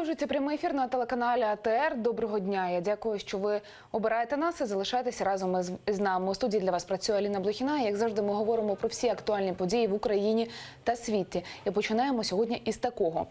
Продовжується прямий ефір на телеканалі АТР. Доброго дня. Я дякую, що ви обираєте нас і залишаєтеся разом з нами. У студії для вас працює Аліна Блохіна. Як завжди, ми говоримо про всі актуальні події в Україні та світі. І починаємо сьогодні із такого.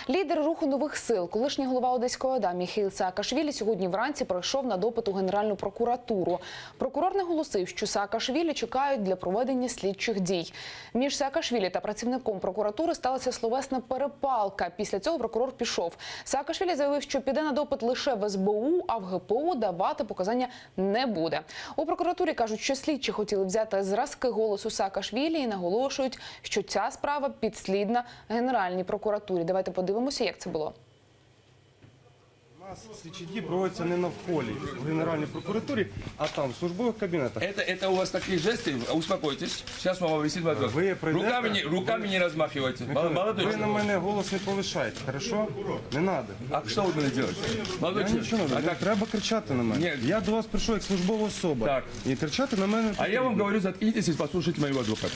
Лідер руху нових сил, колишній голова Одеської ОДА Міхеїл Саакашвілі сьогодні вранці пройшов на допит у Генеральну прокуратуру. Прокурор наголосив, що Саакашвілі чекають для проведення слідчих дій. Між Саакашвілі та працівником прокуратури сталася словесна перепалка. Після цього прокурор пішов. Саакашвілі заявив, що піде на допит лише в СБУ, а в ГПУ давати показання не буде. У прокуратурі кажуть, що слідчі хотіли взяти зразки голосу Саакашвілі і наголошують, що ця справа підслідна Генеральній прокуратурі. Давайте подивимося, як це було. У нас слідчі дії проводяться не на вхолі в Генеральній прокуратурі, а там, в службових кабінетах. Это у вас такие жесты? Успокойтесь. Сейчас мама висит вопрос. Ви прийдете, руками не размахивайте. Молодой ви на человек. мене голос не повишайте, хорошо? Не треба. А что вы будете делать? Молодой Я человек. нічого не А роблю. как? Треба кричати на мене. Ні. Я до вас прийшов як службова особа. Так. І кричати на мене А я вам говорю, заткнитесь и послушайте моего адвоката.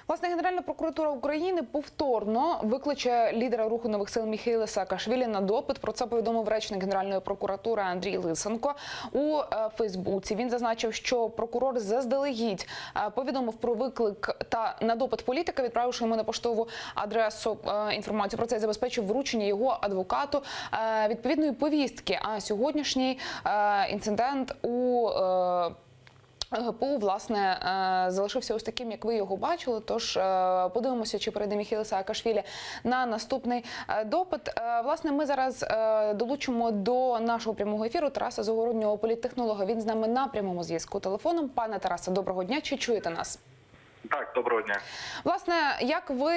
Власне, Генеральна прокуратура України повторно викличе лідера руху нових сил Міхеїла Саакашвілі на допит. Про це повідомив речник Генеральної прокуратури Андрій Лисенко у Фейсбуці. Він зазначив, що прокурор заздалегідь повідомив про виклик та на допит політика, відправивши йому на поштову адресу інформацію про це, і забезпечив вручення його адвокату відповідної повістки. А сьогоднішній інцидент у ГПУ, власне, залишився ось таким, як ви його бачили. Тож подивимося, чи перейде Міхеїл Саакашвілі на наступний допит. Власне, ми зараз долучимо до нашого прямого ефіру Тараса Загороднього, політтехнолога. Він з нами на прямому зв'язку телефоном. Пане Тарасе, доброго дня. Чи чуєте нас? Так, доброго дня. Власне, як ви,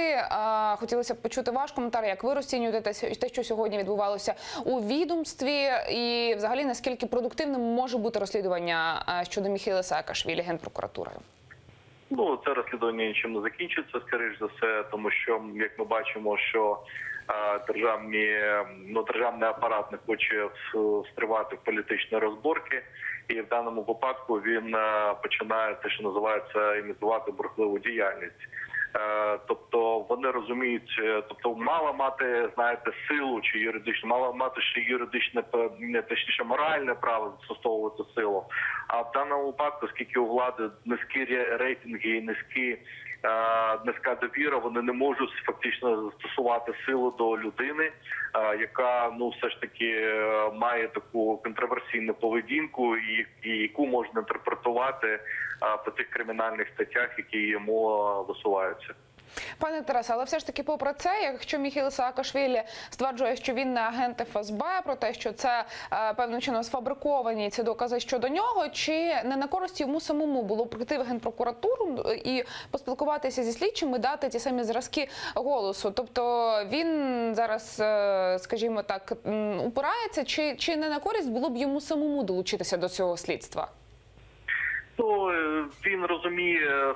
хотілося б почути ваш коментар, як ви розцінюєте те, що сьогодні відбувалося у відомстві, і взагалі наскільки продуктивним може бути розслідування щодо Міхеїла Саакашвілі Генпрокуратурою? Ну, це розслідування нічим не закінчиться, скоріш за все, тому що, як ми бачимо, що державний апарат не хоче встривати в політичні розборки, і в даному випадку він починає те, що називається, імітувати бурхливу діяльність. Тобто вони розуміють, тобто мало мати, знаєте, силу чи юридичну, мало мати ще юридичне, точніше моральне право застосовувати силу. А в даному випадку, оскільки у влади низькі рейтинги і низька довіра, вони не можуть фактично застосувати силу до людини, яка, ну, все ж таки має таку контроверсійну поведінку, і яку можна інтерпретувати по тих кримінальних статтях, які йому висуваються. Пане Тарасе, але все ж таки попри це, якщо Міхеїл Саакашвілі стверджує, що він не агент ФСБ, про те, що це певним чином сфабриковані ці докази щодо нього, чи не на користь йому самому було прийти в Генпрокуратуру і поспілкуватися зі слідчими, дати ті самі зразки голосу? Тобто він зараз, скажімо так, упирається, чи не на користь було б йому самому долучитися до цього слідства? Ну, він розуміє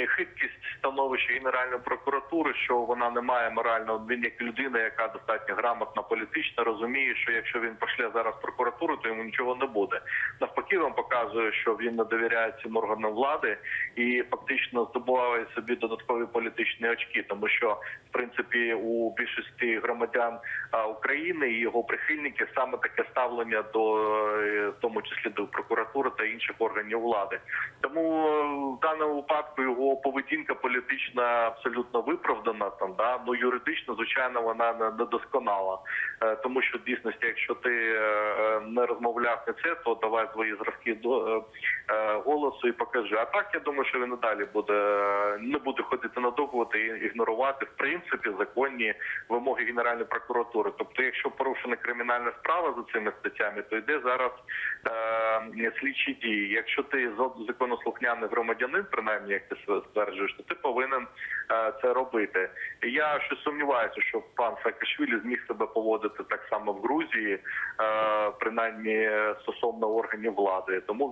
хиткість становища Генеральної прокуратури, що вона не має морального, він як людина, яка достатньо грамотна політично, розуміє, що якщо він пошле зараз в прокуратуру, то йому нічого не буде. Навпаки, він показує, що він не довіряє цим органам влади і фактично здобуває собі додаткові політичні очки, тому що, в принципі, у більшості громадян України і його прихильників саме таке ставлення до, в тому числі до прокуратури та інших органів влади. Тому в даному випадку його поведінка політична абсолютно виправдана, там, да? Ну, юридично, звичайно, вона недосконала. Тому що, в дійсності, якщо ти не розмовляв на це, то давай свої зразки до голосу і покажи. А так, я думаю, що він і далі не буде ходити надовгувати і ігнорувати, в принципі, законні вимоги Генеральної прокуратури. Тобто, якщо порушена кримінальна справа за цими статтями, то йде зараз слідчі дії. Якщо ти законослухняний громадянин, принаймні, як ти стверджуєш, то ти повинен це робити. Я щось сумніваюся, що пан Саакашвілі зміг себе поводити так само в Грузії, принаймні стосовно органів влади. Тому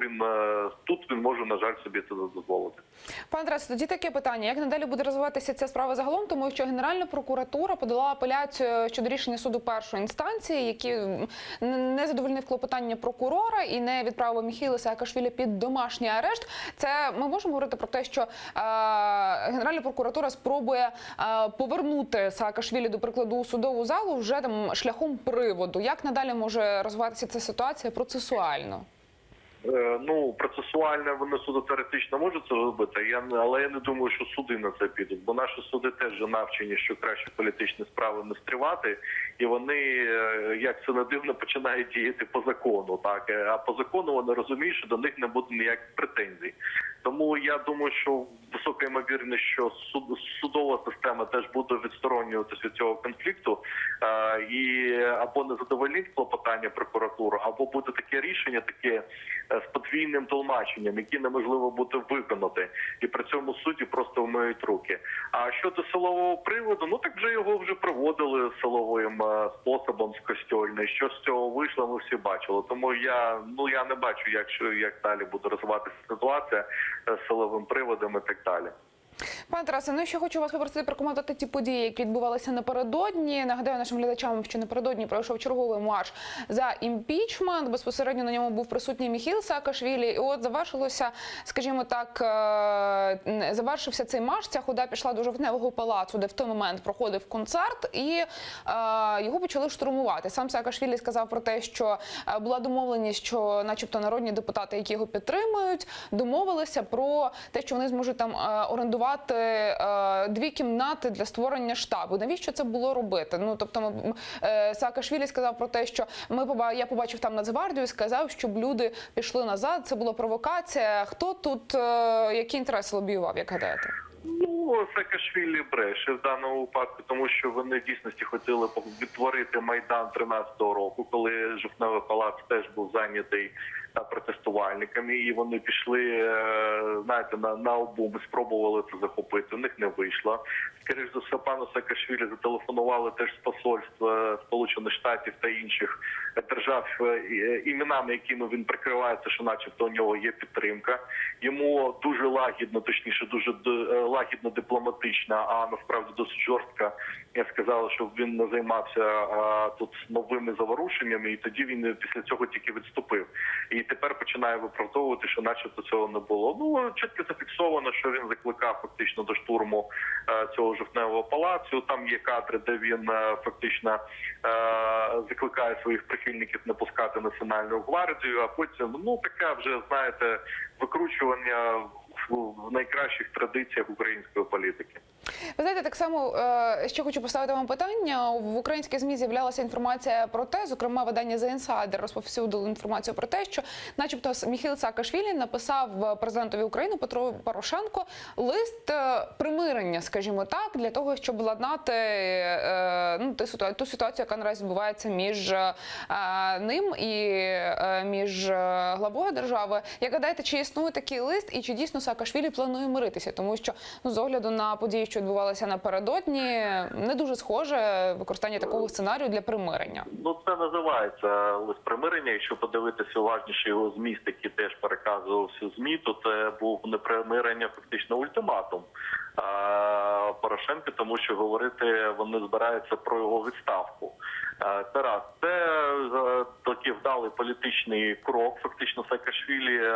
тут він може, на жаль, собі це дозволити. Пане Тарасе, тоді таке питання. Як надалі буде розвиватися ця справа загалом? Тому що Генеральна прокуратура подала апеляцію щодо рішення суду першої інстанції, який не задовольнив клопотання прокурора і не відправив Міхеїла Саакашвілі під домашній арешт. Це ми можемо говорити про те, що Генеральна прокуратура прокуратура спробує повернути Саакашвілі, до прикладу, у судову залу вже там шляхом приводу. Як надалі може розвиватися ця ситуація процесуально? Ну, процесуально вони суди теоретично можуть це робити, але я не думаю, що суди на це підуть, бо наші суди теж вже навчені, що краще політичні справи не стривати, і вони, як це не дивно, починають діяти по закону, так, а по закону вони розуміють, що до них не буде ніяких претензій. Тому я думаю, що висока ймовірність, що судова система теж буде відсторонюватися від цього конфлікту і або не задовольнить клопотання прокуратури, або буде таке рішення, таке з подвійним тлумаченням, які неможливо буде виконати. І при цьому судді просто вмиють руки. А щодо силового приводу, ну так вже його вже проводили силовим способом з костьольної. Що з цього вийшло, ми всі бачили. Тому я не бачу, як далі буде розвиватися ситуація з силовим приводом і так далі. Пане Тарасе, ну ще хочу вас попросити прокоментувати ті події, які відбувалися напередодні. Нагадаю нашим глядачам, що напередодні пройшов черговий марш за імпічмент. Безпосередньо на ньому був присутній Міхеїл Саакашвілі. І от завершилося, скажімо так, завершився цей марш. Ця хода пішла до Жовтневого палацу, де в той момент проходив концерт, і його почали штурмувати. Сам Саакашвілі сказав про те, що була домовленість, що начебто народні депутати, які його підтримують, домовилися про те, що вони зможуть там орендувати 2 кімнати для створення штабу. Навіщо це було робити? Ну, тобто, Саакашвілі сказав про те, що я побачив там Нацгвардію, сказав, щоб люди пішли назад. Це була провокація. Хто тут, які інтереси лобіював, як гадаєте? Ну, Саакашвілі бреше в даному випадку, тому що вони в дійсності хотіли відтворити Майдан 13-го року, коли Жовтневий палац теж був зайнятий протестувальниками, і вони пішли, знаєте, на обум і спробували це захопити. У них не вийшло. Скоріше за все, пану Саакашвілі зателефонували теж з посольства Сполучених Штатів та інших держав, іменами, якими він прикривається, що начебто у нього є підтримка. Йому дуже лагідно, точніше, дуже лагідно дипломатично, а насправді досить жорстко сказали, щоб він не займався тут новими заворушеннями, і тоді він після цього тільки відступив. І тепер починає виправдовувати, що начебто цього не було. Ну, чітко зафіксовано, що він закликав фактично до штурму цього Жовтневого палацу. Там є кадри, де він фактично закликає своїх прихильників не пускати Національну гвардію, а потім, ну, таке вже, знаєте, викручування в найкращих традиціях української політики. Ви знаєте, так само ще хочу поставити вам питання. В українських ЗМІ з'являлася інформація про те, зокрема видання The Insider розповсюдило інформацію про те, що начебто Міхеїл Саакашвілі написав президентові України Петру Порошенку лист примирення, скажімо так, для того, щоб владнати ту ситуацію, яка наразі відбувається між ним і між главою держави. Як гадаєте, чи існує такий лист і чи дійсно Саакашвілі планує миритися? Тому що, ну, з огляду на події, що відбувалося напередодні, не дуже схоже використання такого сценарію для примирення. Ну, це називається лист примирення. Якщо подивитися уважніше його зміст, який теж переказувався ЗМІ, то це був не примирення, фактично ультиматум Порошенка, тому що говорити вони збираються про його відставку. Це раз. Це такий вдалий політичний крок. Фактично Саакашвілі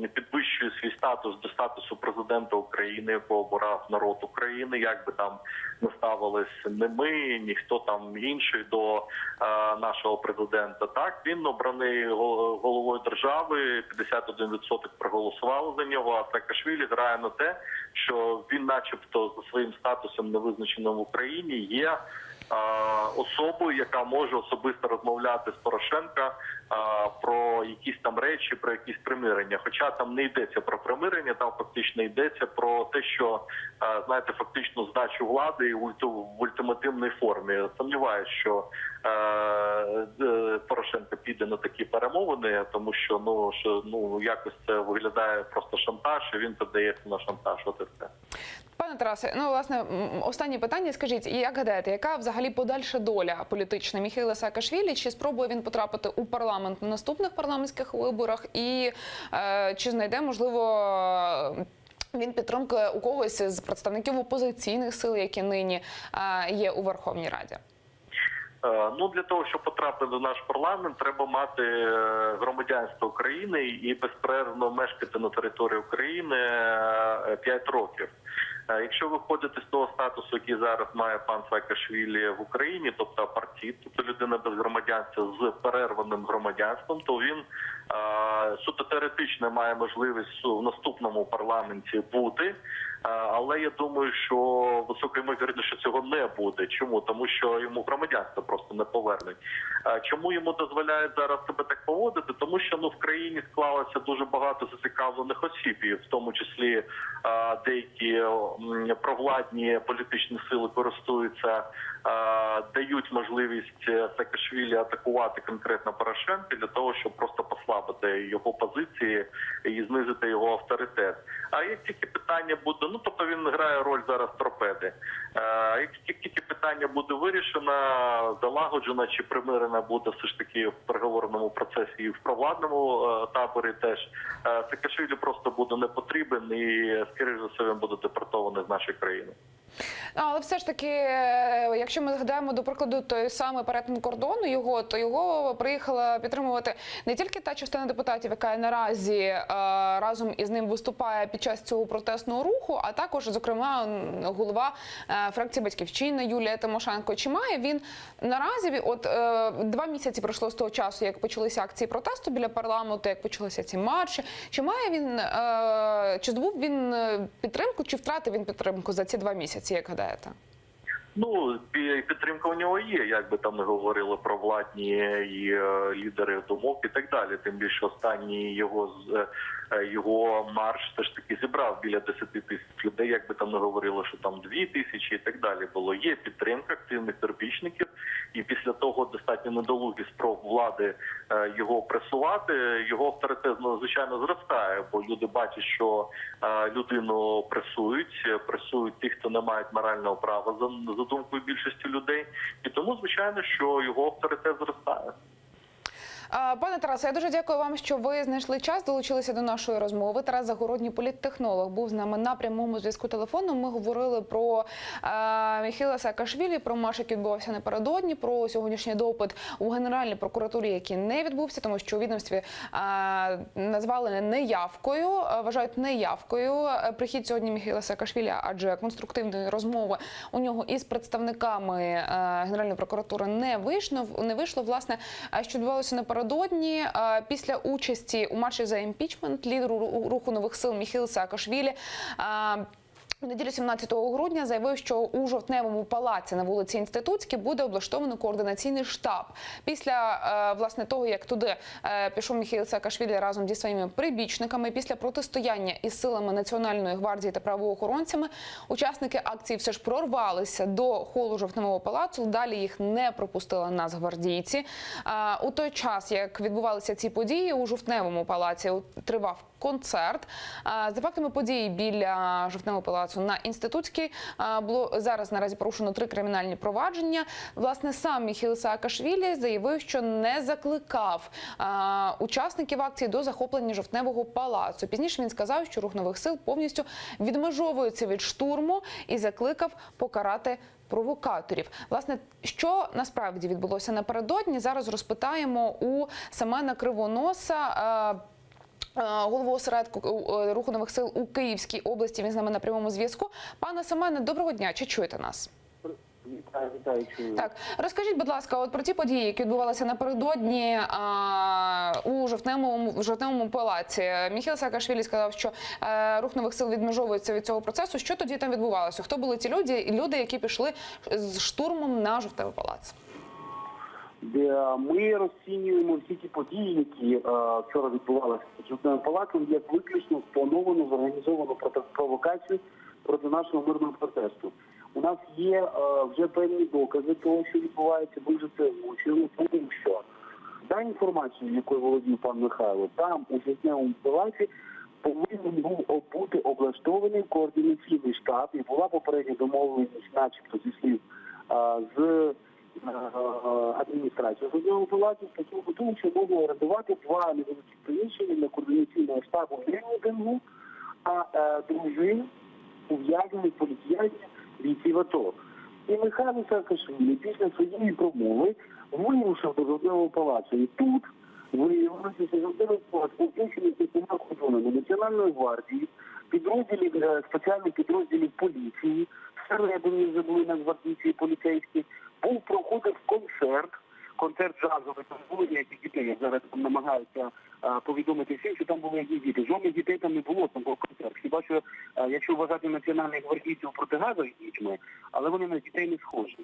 підвищує свій статус до статусу президента України, якого обирав народ України. Як би там не ставились не ми, ніхто там інший до нашого президента. Так, він обраний головою держави, 51% проголосували за нього, а Саакашвілі грає на те, що він начебто за своїм статусом невизначеним в Україні є особою, яка може особисто розмовляти з Порошенка про якісь там речі, про якісь примирення. Хоча там не йдеться про примирення, там фактично йдеться про те, що, знаєте, фактично здачу влади в ультимативній формі. Сумніваюся, що Порошенко піде на такі перемовини, тому що якось це виглядає просто шантаж, і він піддається на шантаж. От і все. Пане Тарасе, ну, власне, останнє питання. Скажіть, як гадаєте, яка взагалі подальша доля політична Міхеїла Саакашвілі? Чи спробує він потрапити у парламент на наступних парламентських виборах? І чи знайде, можливо, він підтримки у когось з представників опозиційних сил, які нині є у Верховній Раді? Ну, для того, щоб потрапити до наш парламент, треба мати громадянство України і безперервно мешкати на території України 5 років. Якщо виходити з того статусу, який зараз має пан Саакашвілі в Україні, тобто апартит, тобто людина без громадянства з перерваним громадянством, то він суто теоретично має можливість в наступному парламенті бути. Але я думаю, що висока ймовірність, що цього не буде. Чому? Тому що йому громадянство просто не повернуть. Чому йому дозволяють зараз себе так поводити? Тому що в країні склалося дуже багато зацікавлених осіб, і в тому числі деякі провладні політичні сили користуються, дають можливість Саакашвілі атакувати конкретно Порошенка для того, щоб просто послабити його позиції і знизити його авторитет. А як тільки питання буде, тобто він грає роль зараз торпеди. Як тільки питання буде вирішено, залагоджено чи примирено буде все ж таки в переговорному процесі і в провладному таборі теж, Саакашвілі просто буде не потрібен і, скоріш за все, він буде депортований з нашої країни. Але все ж таки, якщо ми згадаємо, до прикладу, той самий перетин кордону то його приїхала підтримувати не тільки та частина депутатів, яка наразі разом із ним виступає під час цього протестного руху, а також, зокрема, голова фракції «Батьківщина» Юлія Тимошенко. Чи має він наразі, 2 місяці пройшло з того часу, як почалися акції протесту біля парламенту, як почалися ці марші, чи має він, чи здобув він підтримку, чи втратив він підтримку за ці 2 місяці, як гадаєте? Підтримка у нього є, як би там не говорили про владні і лідери думок і так далі. Тим більше останній його марш все ж таки зібрав біля 10 тисяч людей, як би там не говорили, що там 2 тисячі і так далі було. Є підтримка активних терпічників, і після того достатньо недолугих спроб влади його пресувати, його авторитет, звичайно, зростає, бо люди бачать, що людину пресують ті, хто не мають морального права, за думкою більшості людей, і тому, звичайно, що його авторитет зростає. Пане Тарасе, я дуже дякую вам, що ви знайшли час, долучилися до нашої розмови. Тарас Загородній, політтехнолог, був з нами на прямому зв'язку телефоном. Ми говорили про Міхеїла Саакашвілі, про марш, який відбувався напередодні, про сьогоднішній допит у Генеральній прокуратурі, який не відбувся, тому що у відомстві назвали неявкою, вважають неявкою прихід сьогодні Міхеїла Саакашвілі, адже конструктивної розмови у нього із представниками Генеральної прокуратури не вийшло. Власне, що відбувалося напередодні, після участі у марші за імпічмент лідеру руху нових сил Міхеїл Саакашвілі у неділю 17 грудня заявив, що у Жовтневому палаці на вулиці Інститутській буде облаштовано координаційний штаб. Після, власне, того, як туди пішов Міхеїл Саакашвілі разом зі своїми прибічниками, після протистояння із силами Національної гвардії та правоохоронцями, учасники акції все ж прорвалися до холу Жовтневого палацу, далі їх не пропустили нацгвардійці. У той час, як відбувалися ці події, у Жовтневому палаці тривав концерт. За фактами подій біля Жовтневого палацу на Інститутській було зараз наразі порушено 3 кримінальні провадження. Власне, сам Міхеїл Саакашвілі заявив, що не закликав учасників акції до захоплення Жовтневого палацу. Пізніше він сказав, що рух нових сил повністю відмежовується від штурму і закликав покарати провокаторів. Власне, що насправді відбулося напередодні, зараз розпитаємо у Семена Кривоноса, голову осередку руху нових сил у Київській області. Він з нами на прямому зв'язку. Пане Семене, доброго дня. Чи чуєте нас? Вітаю, чую. Так, розкажіть, будь ласка, про ті події, які відбувалися напередодні у Жовтневому палаці. Міхеїл Саакашвілі сказав, що рух нових сил відмежовується від цього процесу. Що тоді там відбувалося? Хто були ті люди, які пішли з штурмом на Жовтневий палац? Ми розцінюємо всі ті події, які вчора відбувалися під Жовтневим палацом, як виключно сплановану, зорганізовану провокацію проти нашого мирного протесту. У нас є вже певні докази того, що відбувається, ми вже це озвучуємо, тому що за інформацією, якою володів пан Михайло, там у Жовтневому палаці повинен був бути облаштований координаційний штаб, і була попередня домовленість, начебто, зі слів з адміністрацію Жовтневого палацу, стосовно того, що можна орендувати 2 невеликі приміщення для координаційного штабу не мітингу, а дружин ув'язнених політв'язнів бійців АТО. І Михайло Саакашвілі після своєї промови вирушив до Жовтневого палацу. І тут виявилося, що жоден склад включений спеціальними кордонами Національної гвардії, підрозділів, спеціальних підрозділів поліції, всередині вже були нацгвардійці і поліцейські, проходив концерт джазовий, там були ніяких дітей, як зараз там намагаються повідомити всім, що там були якісь діти. Жодних дітей там не було, там був концерт. Хіба що, якщо вважати національних гвардійців протигазових дітьми, але вони на дітей не схожі.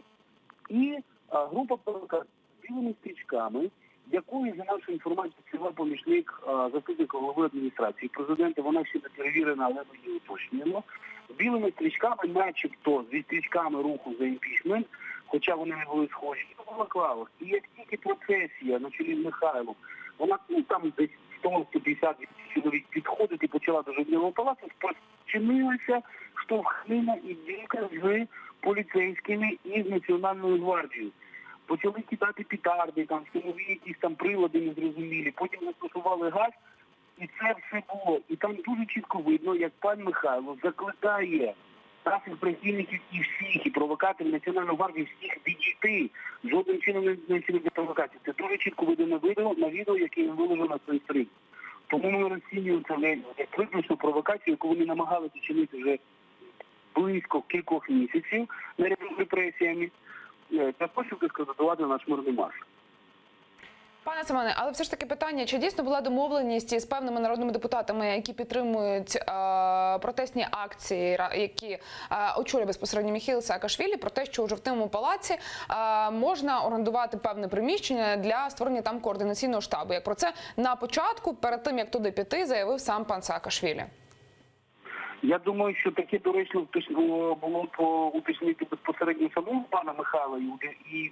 І група провокацій з білими стрічками, якою, за нашу інформацію, ціла помічник заступника голови адміністрації президента, вона ще не перевірена, але ми її уточнюємо. З білими стрічками, начебто, зі стрічками руху за імпічмент, хоча вони не були схожі, в балаклавах. І як тільки процесія на чолі з Михайлом, вона там десь 100-150 чоловік підходить і почала до Жовтневого палацу, спричинилася штовхнина і бійка з поліцейськими і з Національною гвардією. Почали кидати петарди, там встановили якісь там прилади незрозумілі, потім застосували газ, і це все було. І там дуже чітко видно, як пан Михайло закликає наших прихильників і всіх, і провокаторів Національної гвардії, всіх відійти. Жодним чином не чинити провокації. Це дуже чітко видно на відео, яке виложено на своїй сторінці. Тому ми розцінюємо це як виключну провокацію, яку вони намагалися чинити вже близько кількох місяців наряду з репресіями. Також дискредитувати наш мирний марш. Пане Семене, але все ж таки питання, чи дійсно була домовленість із певними народними депутатами, які підтримують протестні акції, які очолює безпосередньо Міхеїл Саакашвілі, про те, що у Жовтневому палаці можна орендувати певне приміщення для створення там координаційного штабу. Як про це на початку, перед тим, як туди піти, заявив сам пан Саакашвілі? Я думаю, що таке доречно було уточнити безпосередньо самого пана Михайла і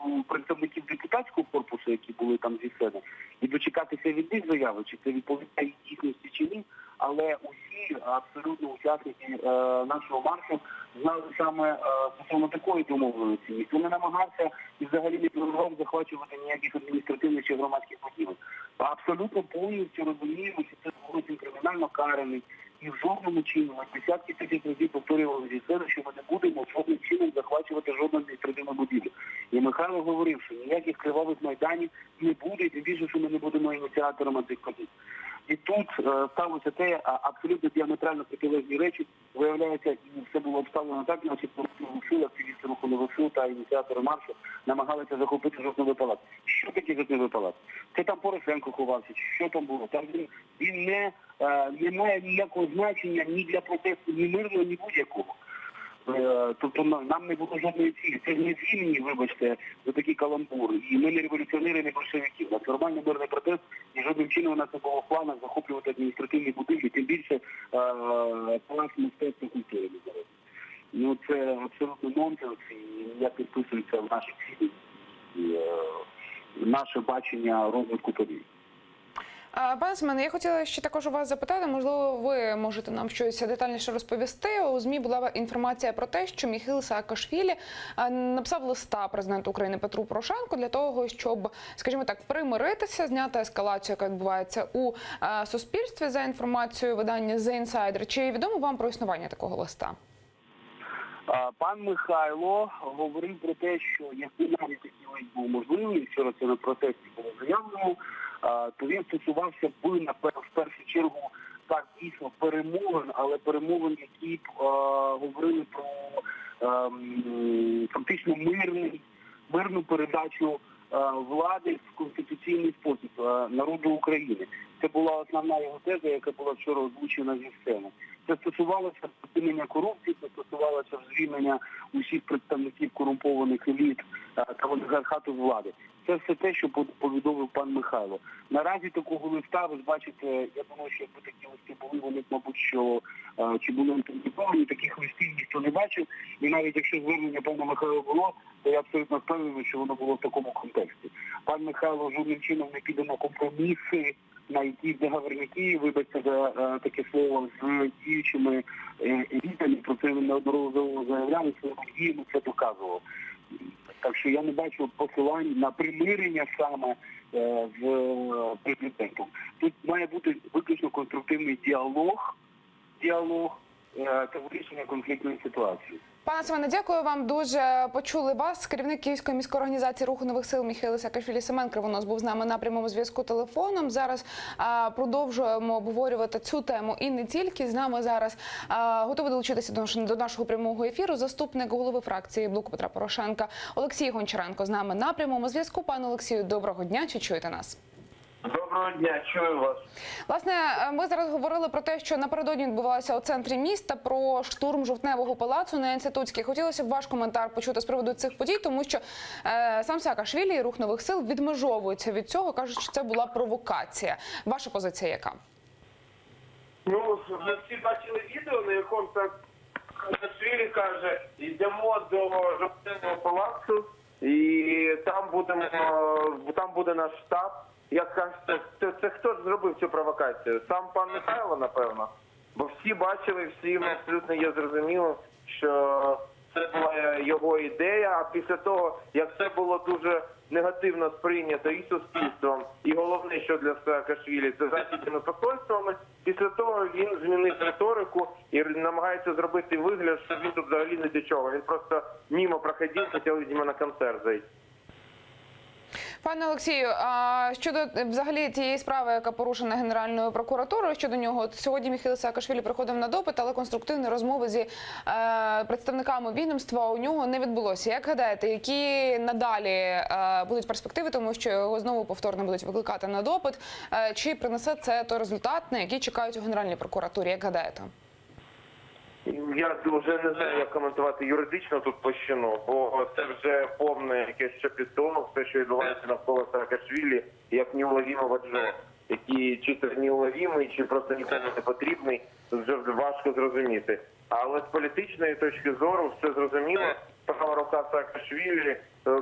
у представників депутатського корпусу, які були там зі сцени, і дочекатися від них заяви, чи це відповідає дійсності чи ні. Але усі абсолютно учасники нашого маршу знали саме стосовно такої домовленості. Ніхто не намагався і взагалі не планував захвачувати ніяких адміністративних чи громадських будівель. Абсолютно повністю розуміємо, що це зовсім кримінально караний. І в жодному чином, десятки тисяч разів повторювали зі сцени, що ми не будемо жодним чином захвачувати жодну адміністративну будівлю. І Михайло говорив, що ніяких кривавих майданів не буде, і тим більше, що ми не будемо ініціаторами цих подій. І тут сталося те, абсолютно діаметрально протилежні речі, виявляється, і все було обставлено так, начебто сили, активісти руху Нових Сил та ініціатори маршу намагалися захопити Жовтневий палац. Що таке Жовтневий палац? Це там Порошенко ховався, чи що там було? Там він не має ніякого значення ні для протесту, ні мирного, ні будь-якого. Тобто нам не було жодної цілі. Це ж не з імені, вибачте, за такий каламбур. І ми не революціонери, не большевики. У нас нормальний мирний протест, і жодним чином у нас не було в планах захоплювати адміністративні будинки, тим більше палац мистецтва культури. Ну це абсолютно нонсенс, і ніяк підписується в нашій цілі наше бачення розвитку подій. Пане Семене, я хотіла ще також у вас запитати, можливо, ви можете нам щось детальніше розповісти. У ЗМІ була інформація про те, що Міхеїл Саакашвілі написав листа президенту України Петру Порошенку для того, щоб, скажімо так, примиритися, зняти ескалацію, яка відбувається у суспільстві, за інформацією видання The Insider. Чи відомо вам про існування такого листа? Пан Михайло говорив про те, що якби навіть такий лист був можливий, вчора це на протесті було заявлено, то він стосувався б, в першу чергу, так дійсно перемовин, але перемовин, які б говорили про фактично мирну передачу влади в конституційний спосіб народу України. Це була основна його теза, яка була вчора озвучена зі сцени. Це стосувалося припинення корупції, це стосувалося звільнення усіх представників корумпованих еліт та олігархату влади. Це все те, що повідомив пан Михайло. Наразі такого листа, ви бачите, я думаю, що якби такі листи були, вони, мабуть, що чи були інтенсифовані, таких листів ніхто не бачив. І навіть якщо звернення пана Михайла було, то я абсолютно впевнений, що воно було в такому контексті. Пан Михайло жодним чином не піде на компроміси, на якісь договорники, вибачте за таке слово, з діючими елітами, про це він неодноразово заявляв, і своїми діями це доказував. Так що я не бачу посилань на примирення саме з президентом. Тут має бути виключно конструктивний діалог та вирішення конфліктної ситуації. Пане Семене, дякую вам дуже. Почули вас. Керівник Київської міської організації Руху нових сил Міхеїл Саакашвілі Семен Кривонос був з нами на прямому зв'язку телефоном. Зараз продовжуємо обговорювати цю тему і не тільки. З нами зараз готовий долучитися до нашого прямого ефіру заступник голови фракції Блоку Петра Порошенка Олексій Гончаренко з нами на прямому зв'язку. Пане Олексію, доброго дня. Чи чуєте нас? Доброго дня, чую вас. Власне, ми зараз говорили про те, що напередодні відбувалося у центрі міста, про штурм Жовтневого палацу на Інститутській. Хотілося б ваш коментар почути з приводу цих подій, тому що сам Саакашвілі і Рух нових сил відмежовуються від цього, кажуть, що це була провокація. Ваша позиція яка? Ну, ми всі бачили відео, на якому Саакашвілі каже, йдемо до Жовтневого палацу і там буде наш штаб. Як кажете, це хто ж зробив цю провокацію? Сам пан Михайло, напевно? Бо всі бачили, всім абсолютно є зрозуміло, що це була його ідея, а після того, як це було дуже негативно сприйнято і суспільством, і головне, що для Саакашвілі, це західними посольствами, після того він змінив риторику і намагається зробити вигляд, що він тут взагалі не до чого. Він просто мимо проходив, хотів, видимо, на концерт зайти. Пане Олексію, а щодо взагалі тієї справи, яка порушена Генеральною прокуратурою, щодо нього, от сьогодні Міхеїл Саакашвілі приходив на допит, але конструктивної розмови зі представниками відомства у нього не відбулося. Як гадаєте, які надалі будуть перспективи, тому що його знову повторно будуть викликати на допит, чи принесе це той результат, на який чекають у Генеральній прокуратурі? Як гадаєте? Я вже не знаю, як коментувати юридично тут площину, бо це вже повне якесь шапіто, все, що відбувається навколо Саакашвілі, як неуловімо ваджо, який чи це неуловімий, чи просто нікому не потрібний, вже важко зрозуміти. Але з політичної точки зору все зрозуміло. Права рука Саакашвілі,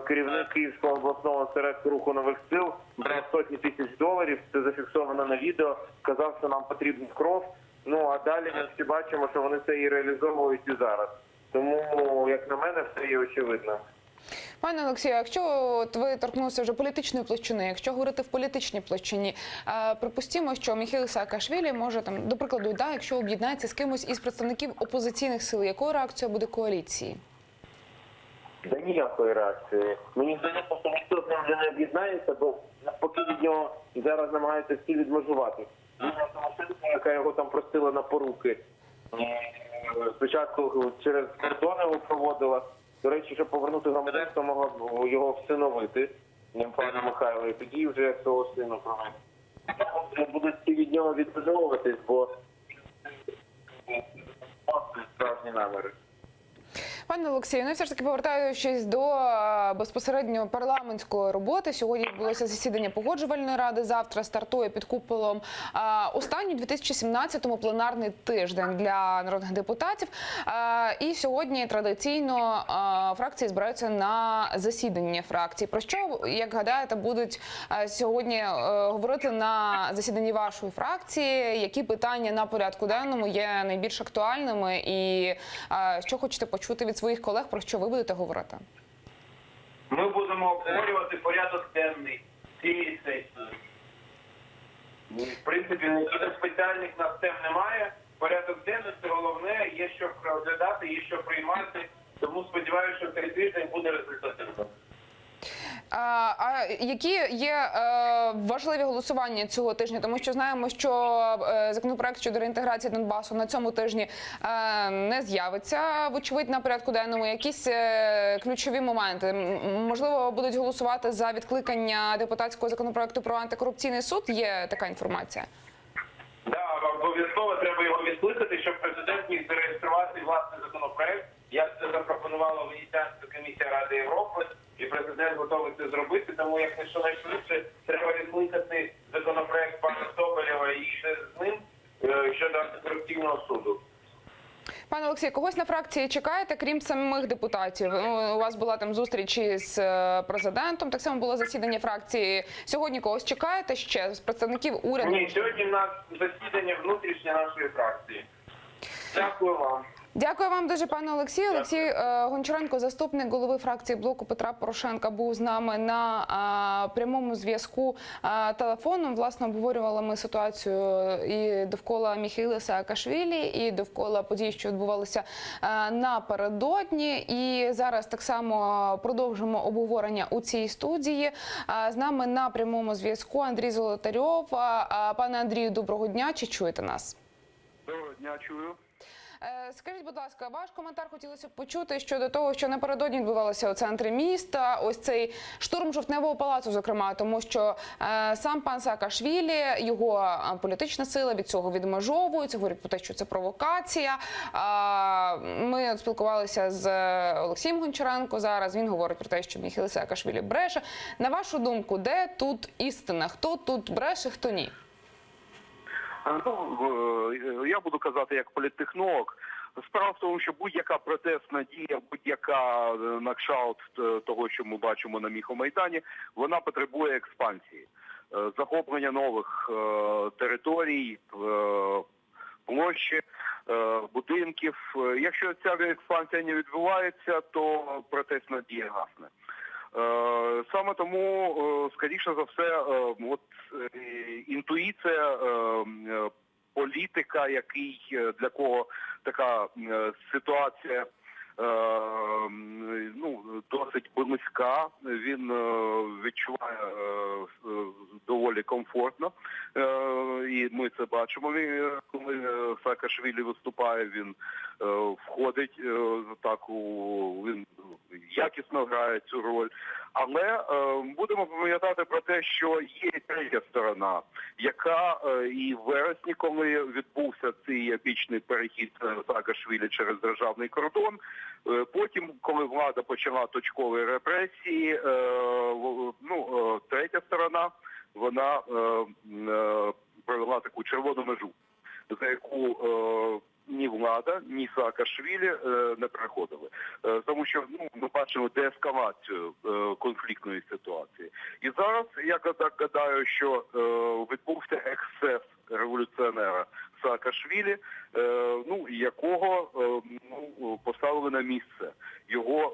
керівник Київського обласного осередку Руху нових сил, брав сотні тисяч доларів, це зафіксовано на відео, сказав, що нам потрібна кров. Ну, а далі ми всі бачимо, що вони це і реалізовують і зараз. Тому, як на мене, все є очевидно. Пане Олексію, якщо от ви торкнулися вже політичної площини, якщо говорити в політичній площині, припустімо, що Міхеїл Саакашвілі може, там, до прикладу, якщо об'єднається з кимось із представників опозиційних сил, якою реакцією буде коаліції? Да ніякої реакції. Мені здається, що ніхто з ним вже не об'єднається, бо навпаки від нього зараз намагаються всі відмежувати. Яка його там просила на поруки. Спочатку через кордон його проводила. До речі, щоб повернути громадянство, могла його всиновити, пана Михайла, і тоді вже свого сина провести. Будуть всі від нього відмежовуватись, бо справжні наміри. Пане Олексію, ну і все ж таки повертаючись до безпосередньо парламентської роботи, сьогодні відбулося засідання Погоджувальної ради, завтра стартує під куполом останній у 2017-му пленарний тиждень для народних депутатів. І сьогодні традиційно фракції збираються на засідання фракцій. Про що, як гадаєте, будуть сьогодні говорити на засіданні вашої фракції? Які питання на порядку денному є найбільш актуальними і що хочете почути від своїх колег, про що ви будете говорити? Ми будемо обговорювати порядок денний цієї сесії. В принципі, ніяких спеціальних нас тем немає. Порядок денний – це головне, є що розглядати, є що приймати. Тому сподіваюся, що цей тиждень буде результативним. А які є важливі голосування цього тижня? Тому що знаємо, що законопроект щодо реінтеграції Донбасу на цьому тижні не з'явиться, вочевидь, на порядку денному. Якісь ключові моменти? Можливо, будуть голосувати за відкликання депутатського законопроекту про антикорупційний суд? Є така інформація? Так, обов'язково треба його відкликати, щоб президент міг зареєструвати власний законопроект, як це запропонувала Венеціанська комісія Ради Європи. І президент готовий це зробити, тому якщо найшвидше треба відкликати законопроект пана Соболєва і ще з ним щодо антикорупційного суду. Пане Олексій, когось на фракції чекаєте, крім самих депутатів? У вас була там зустріч із президентом, так само було засідання фракції. Сьогодні когось чекаєте ще з представників уряду? Ні, сьогодні в нас засідання внутрішнє нашої фракції. Дякую вам. Дякую вам дуже, пане Олексію. Олексій Гончаренко, заступник голови фракції блоку Петра Порошенка, був з нами на прямому зв'язку телефоном. Власне, обговорювали ми ситуацію і довкола Міхеїла Саакашвілі, і довкола подій, що відбувалися напередодні. І зараз так само продовжимо обговорення у цій студії. З нами на прямому зв'язку Андрій Золотарьов. Пане Андрію, доброго дня. Чи чуєте нас? Доброго дня, чую. Скажіть, будь ласка, ваш коментар хотілося б почути щодо того, що напередодні відбувалося у центрі міста, ось цей штурм Жовтневого палацу, зокрема, тому що сам пан Саакашвілі, його політична сила від цього відмежовується, говорять про те, що це провокація. Ми спілкувалися з Олексієм Гончаренко зараз, він говорить про те, що Міхеїл Саакашвілі бреше. На вашу думку, де тут істина? Хто тут бреше, хто ні? Ну, я буду казати як політтехнолог. Справа в тому, що будь-яка протестна дія, будь-яка накшаут того, що ми бачимо на Міхомайдані, вона потребує експансії. Захоплення нових територій, площі, будинків. Якщо ця експансія не відбувається, то протестна дія гасне. Саме тому, скоріше за все, інтуїція політика, для кого така ситуація досить близька, він відчуває доволі комфортно, і ми це бачимо, коли Саакашвілі виступає, він входить в атаку, він якісно грає цю роль. Але будемо пам'ятати про те, що є третя сторона, яка і в вересні, коли відбувся цей епічний перехід Саакашвілі через державний кордон, потім, коли влада почала точкові репресії, третя сторона, вона провела таку червону межу, за яку ні влада, ні Саакашвілі не переходили. Тому що ми бачимо деескалацію конфліктної ситуації. І зараз я гадаю, що відбувся ексцес революціонера Саакашвілі, якого поставили на місце його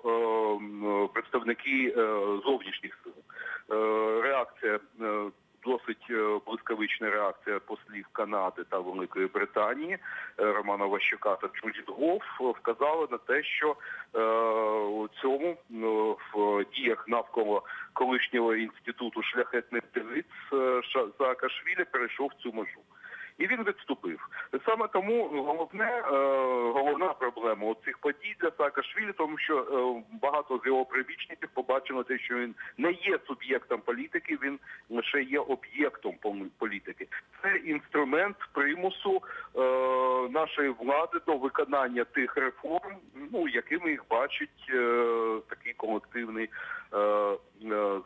представники зовнішніх сил. Реакція досить блискавична реакція послів Канади та Великої Британії Романа Ващука та Джудіт Гофф вказали на те, що у цьому в діях навколо колишнього інституту шляхетних девиць Саакашвілі перейшов цю межу. І він відступив. Саме тому головна проблема цих подій для Саакашвілі, тому що багато з його прибічників побачили те, що він не є суб'єктом політики, він лише є об'єктом політики. Це інструмент примусу нашої влади до виконання тих реформ, якими їх бачить такий колективний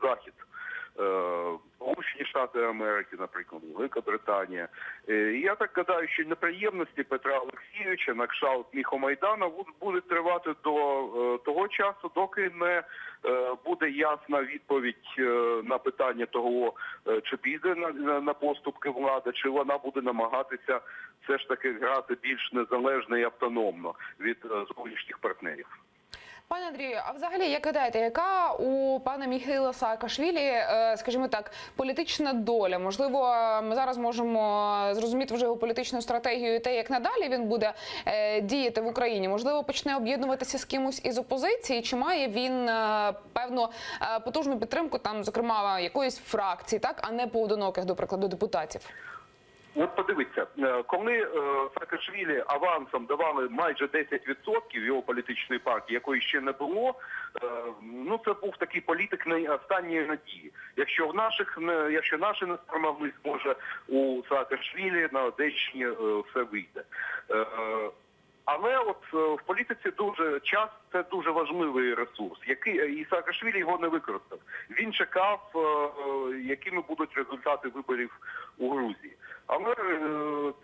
Захід. Сполучені Штати Америки, наприклад, Велика Британія. І я так гадаю, що неприємності Петра Олексійовича на кшталт Міхомайдана будуть тривати до того часу, доки не буде ясна відповідь на питання того, чи піде на поступки влада, чи вона буде намагатися все ж таки грати більш незалежно і автономно від зовнішніх партнерів. Пане Андрію, а взагалі, як гадаєте, яка у пана Міхеїла Саакашвілі, скажімо так, політична доля? Можливо, ми зараз можемо зрозуміти вже його політичну стратегію і те, як надалі він буде діяти в Україні. Можливо, почне об'єднуватися з кимось із опозиції, чи має він певну потужну підтримку, там, зокрема, якоїсь фракції, так, а не поодиноких, до прикладу, депутатів? От подивіться, коли Саакашвілі авансом давали майже 10% його політичної партії, якої ще не було, це був такий політик останньої надії. Якщо наші не спромоглись, може у Саакашвілі на Одещині все вийде. Але в політиці час – це дуже важливий ресурс, і Саакашвілі його не використав. Він чекав, якими будуть результати виборів у Грузії. Але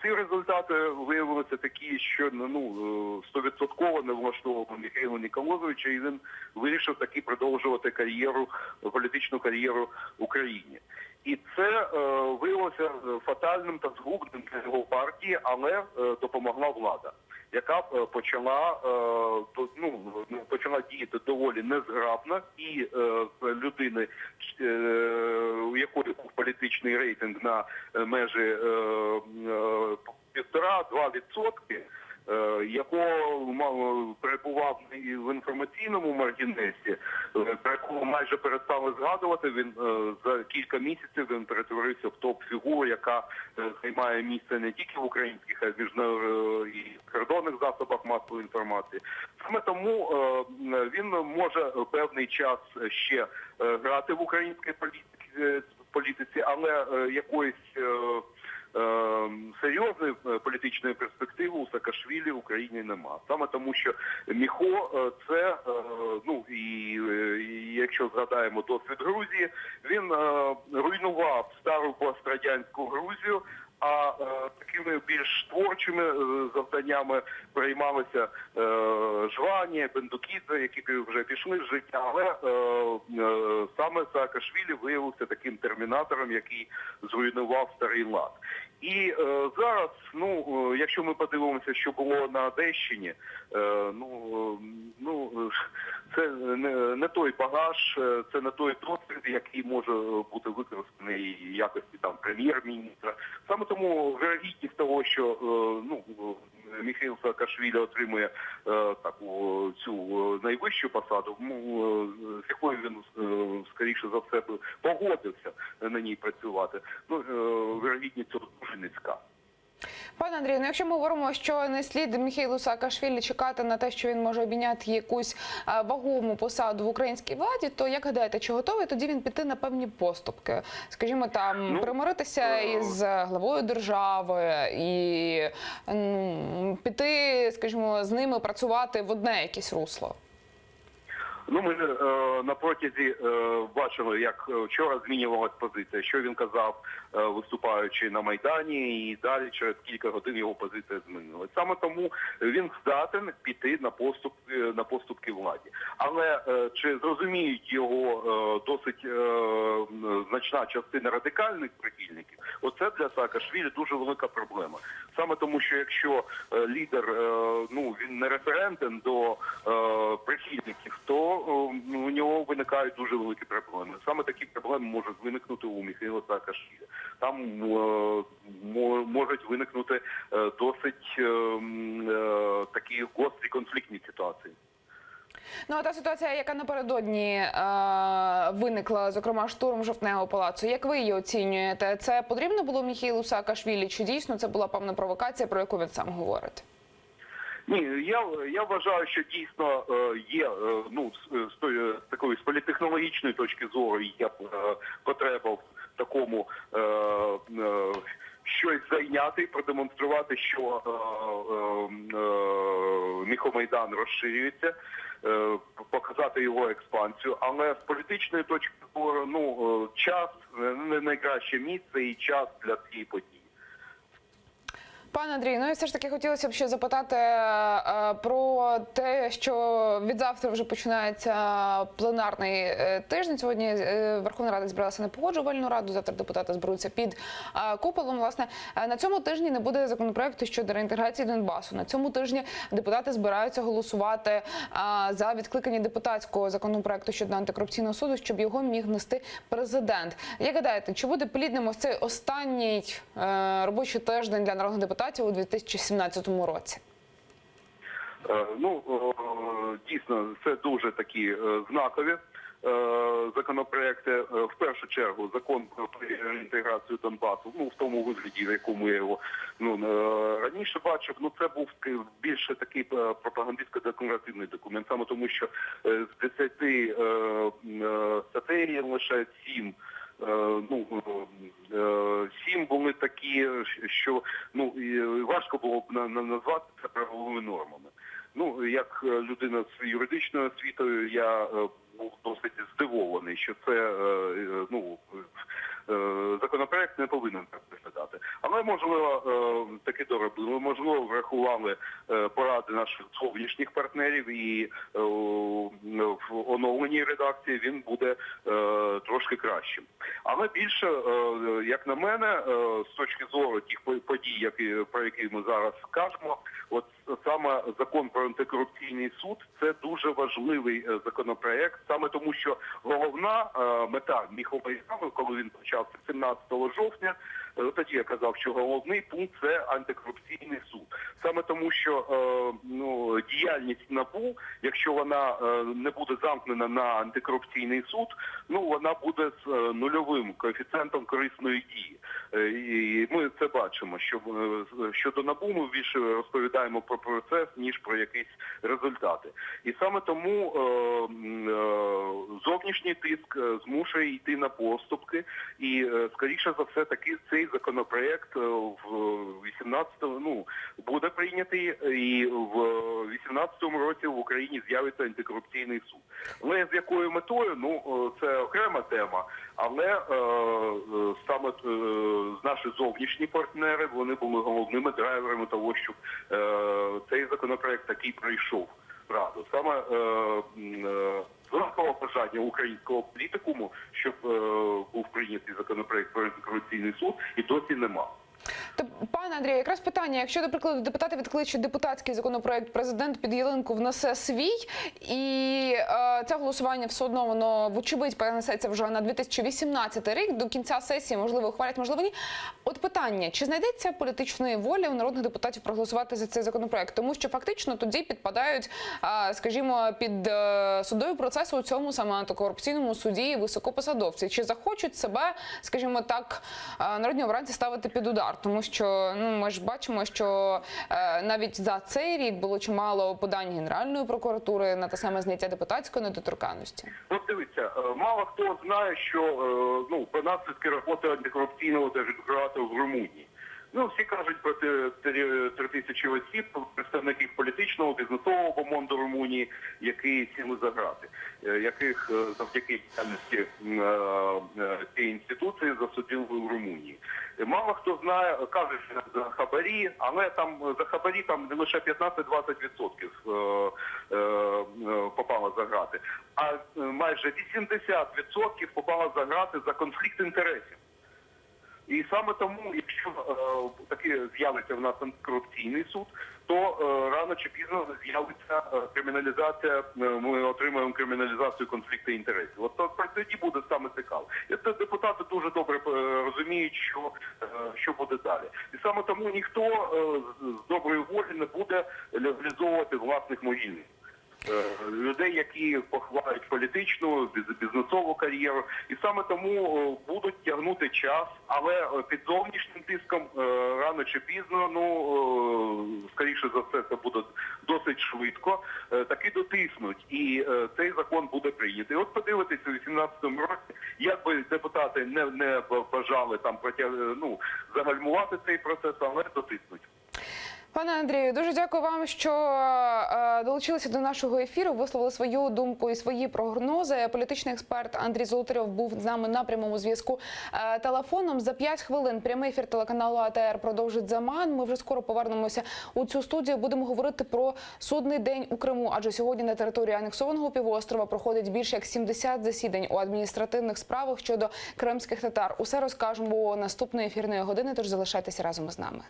ці результати виявилися такі, що 100% не влаштовував Міхеїла Ніколозовича, і він вирішив таки продовжувати політичну кар'єру в Україні. І це виявилося фатальним та згубним для його партії, але допомогла влада. яка почала діяти доволі незграбно, і людини, у якої був політичний рейтинг на межі 1,5–2%, якого перебував в інформаційному маргінесі, про якого майже перестали згадувати, він за кілька місяців він перетворився в топ-фігуру, яка займає місце не тільки в українських, а й в міжнародних засобах масової інформації. Саме тому він може певний час ще грати в українській політиці, але якоїсь серйозної політичної перспективи у Саакашвілі в Україні нема. Саме тому, що Міхо це, і якщо згадаємо досвід Грузії, він руйнував стару пострадянську Грузію, а такими більш творчими завданнями приймалися Жвані, Бендукідзе, які вже пішли з життя, але саме Саакашвілі виявився таким термінатором, який зруйнував старий лад. І зараз, якщо ми подивимося, що було на Одещині, це не той багаж, це не той досвід, який може бути використаний в якості прем'єр-міністра. Саме тому вірогідність того, що Міхеїл Саакашвілі отримує цю найвищу посаду, з якою він, скоріше за все, погодився на ній працювати, вірогідність цього дуже низька. Пане Андрію, якщо ми говоримо, що не слід Міхеїлу Саакашвілі чекати на те, що він може обійняти якусь вагому посаду в українській владі, то як гадаєте, чи готовий тоді він піти на певні поступки? Скажімо, примиритися із главою держави і піти, скажімо, з ними працювати в одне якесь русло? Ми на протязі бачили, як вчора змінювалась позиція, що він казав, виступаючи на Майдані, і далі через кілька годин його позиція змінилась. Саме тому він здатен піти на поступки владі. Але чи зрозуміють його досить значна частина радикальних прихильників, оце для Саакашвілі дуже велика проблема. Саме тому, що якщо лідер, він не референтен до прихильників, то у нього виникають дуже великі проблеми. Саме такі проблеми можуть виникнути у Міхеїла Саакашвілі. Там можуть виникнути досить такі гострі конфліктні ситуації. А та ситуація, яка напередодні виникла, зокрема штурм Жовтневого палацу, як ви її оцінюєте? Це потрібно було Міхеїлу Саакашвілі, чи дійсно це була певна провокація, про яку він сам говорить? Ні, я вважаю, що дійсно є, з такої політтехнологічної точки зору є потреба в такому щось зайняти, продемонструвати, що Міхомайдан розширюється, показати його експансію, але з політичної точки зору, час не найкраще місце і час для цієї події. Пане Андрію, і все ж таки хотілося б ще запитати про те, що від завтра вже починається пленарний тиждень. Сьогодні Верховна Рада збиралася на погоджувальну раду, завтра депутати зберуться під куполом. Власне, на цьому тижні не буде законопроекту щодо реінтеграції Донбасу. На цьому тижні депутати збираються голосувати за відкликання депутатського законопроекту щодо антикорупційного суду, щоб його міг внести президент. Як гадаєте, чи буде плідним ось цей останній робочий тиждень для народних депутатів у 2017 році? Дійсно, це дуже такі знакові законопроекти. В першу чергу закон про реінтеграцію Донбасу, в тому вигляді, в якому я його раніше бачив, це був більше такий пропагандистсько-декларативний документ, саме тому, що з 10 статей лише 7 7 були такі, що важко було б назвати це правовими нормами. Як людина з юридичною освітою, я був досить здивований, що це законопроект не повинен так виглядати. Але, можливо, таке деякі доробили, можливо, врахували поради наших зовнішніх партнерів, і в оновленій редакції він буде трошки кращим. Але більше, як на мене, з точки зору тих подій, про які ми зараз кажемо, от саме закон про антикорупційний суд – це дуже важливий законопроект, саме тому, що головна мета Міхова Єрмака, коли він почався 17 жовтня, тоді я казав, що головний пункт – це антикорупційний суд. Саме тому, що діяльність НАБУ, якщо вона не буде замкнена на антикорупційний суд, вона буде з нульовим коефіцієнтом корисної дії. І ми це бачимо, що щодо НАБУ ми більше розповідаємо про процес, ніж про якісь результати. І саме тому зовнішній тиск змушує йти на поступки, і, скоріше за все, таки цей законопроект в 18-му буде прийнятий, і в 18-му році в Україні з'явиться антикорупційний суд. Але з якою метою? Це окрема тема, але саме наші зовнішні партнери, вони були головними драйверами того, щоб цей законопроект такий пройшов в Раду. Саме великого бажання українського політикуму, щоб був прийнятий законопроект про антикорупційний суд, і досі нема. Пане Андрію, якраз питання, якщо, до прикладу, депутати відкличуть депутатський законопроект, президент під ялинку внесе свій, і це голосування все одно, воно, вочевидь, перенесеться вже на 2018 рік, до кінця сесії, можливо, ухвалять, можливо, ні. От питання, чи знайдеться політичної волі у народних депутатів проголосувати за цей законопроект? Тому що фактично тоді підпадають, скажімо, під судовий процес у цьому саме антикорупційному суді високопосадовці. Чи захочуть себе, скажімо так, народні обранці ставити під удар? Тому що ми ж бачимо, що навіть за цей рік було чимало подань Генеральної прокуратури на те саме зняття депутатської недоторканності. Дивіться, мало хто знає, що про наслідки роботи антикорупційного держбюро в Румунії. Всі кажуть про 3000 осіб, представників політичного, бізнесового бомонду Румунії, які сіли за грати, яких завдяки діяльності цієї інституції засудили в Румунії. Мало хто знає, кажуть за хабарі, але там за хабарі там лише 15-20% попало за грати, а майже 80% попало за грати за конфлікт інтересів. І саме тому, якщо таки з'явиться в нас антикорупційний суд, то рано чи пізно з'явиться криміналізація, ми отримаємо криміналізацію конфлікту інтересів. От тоді буде саме цікаво. І це депутати дуже добре розуміють, що буде далі. І саме тому ніхто з доброї волі не буде легалізовувати власних могильників. Людей, які поховають політичну, бізнесову кар'єру. І саме тому будуть тягнути час, але під зовнішнім тиском рано чи пізно, скоріше за все, це буде досить швидко, таки дотиснуть. І цей закон буде прийнятий. От подивитися у 2018 році, як би депутати не бажали там загальмувати цей процес, але дотиснуть. Пане Андрію, дуже дякую вам, що долучилися до нашого ефіру, висловили свою думку і свої прогнози. Політичний експерт Андрій Золотарьов був з нами на прямому зв'язку телефоном. За 5 хвилин прямий ефір телеканалу АТР продовжить Заман. Ми вже скоро повернемося у цю студію. Будемо говорити про судний день у Криму, адже сьогодні на території анексованого півострова проходить більше як 70 засідань у адміністративних справах щодо кримських татар. Усе розкажемо наступної ефірної години, тож залишайтеся разом з нами.